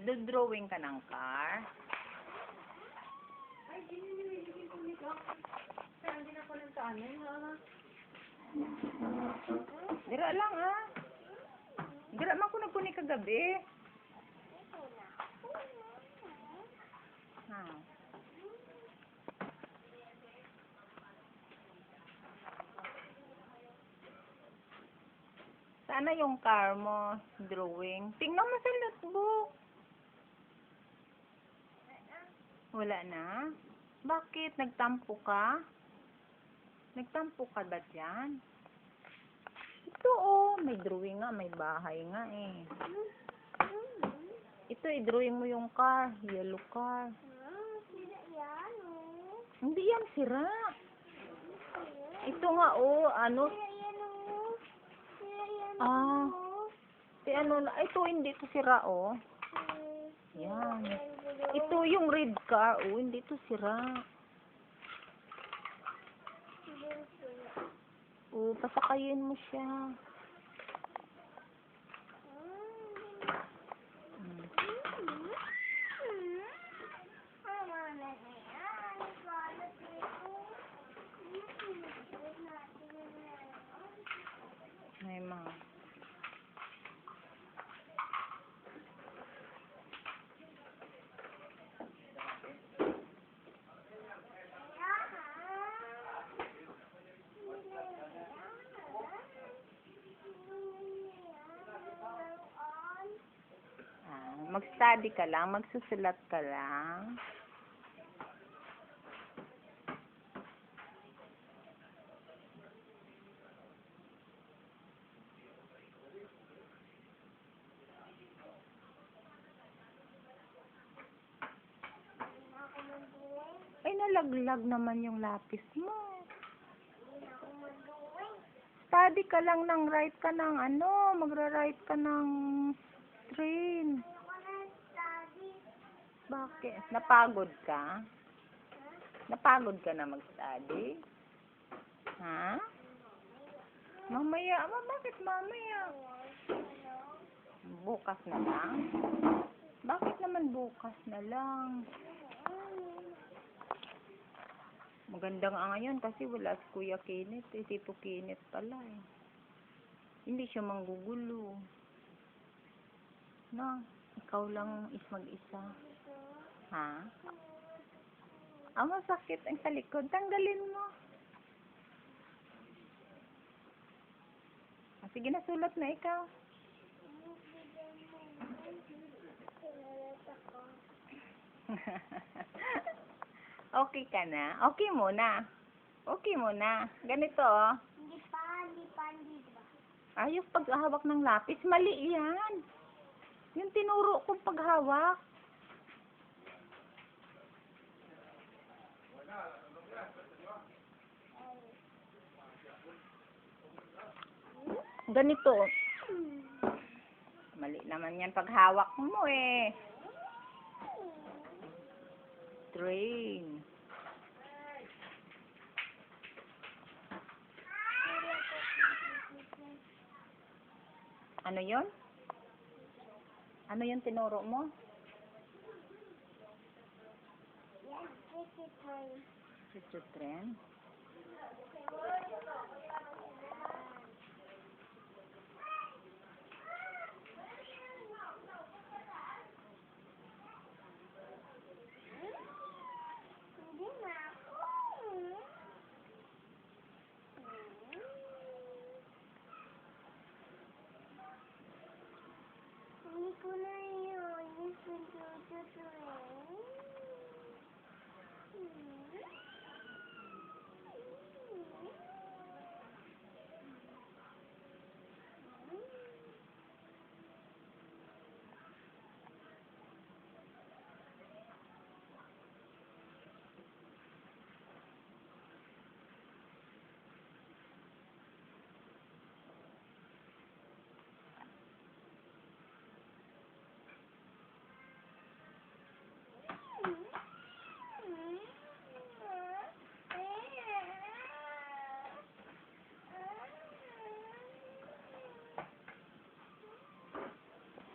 Magdo-drawing ka ng car? Ay, ginililigin ko nito. Kaya hindi na ko lang sa amin, ha? Dira lang, ha? Dira man ko nagpuni kagabi. Ha? Sana yung car mo, drawing. Tingnan mo sa notebook. Wala na? Bakit? Nagtampo ka? Nagtampo ka ba dyan? Ito oh, may drawing nga, may bahay nga eh. Ito, i-drawing mo yung car, yellow car. Sira yan, oh. Hindi yan sira. Ito nga oh, ano? Sira yan, oh. Sira yan, Ah, oh. ano na, ito hindi ito sira oh. Yan. Ito yung red car, oh, hindi ito sira. Oh, pasakayin mo siya. Ay, ma. Mag-study ka lang, magsusulat ka lang. Ay, nalaglag naman yung lapis mo. Study ka lang ng write ka ng ano, magra-write ka ng train. Bakit? Napagod ka? Napagod ka na mag-study? Ha? Mamaya? Bakit mamaya? Bukas na lang? Bakit naman bukas na lang? Maganda nga ngayon kasi wala si Kuya Kenneth. Si Tito Kenneth pala eh. Hindi siya manggugulo. No? Ikaw lang is mag-isa. Ha? Masakit ang sa likod. Tanggalin mo. Sige na, sulat na ikaw. Okay ka na? Okay muna. Okay muna. Ganito oh. Hindi pa. Ayos paghawak ng lapis. Mali yan. Yung tinuro kong paghawak. Ganito. Mali naman yan paghawak mo eh. Train. Ano yon? Ano yung tinuro mo? Yes, this is Future train.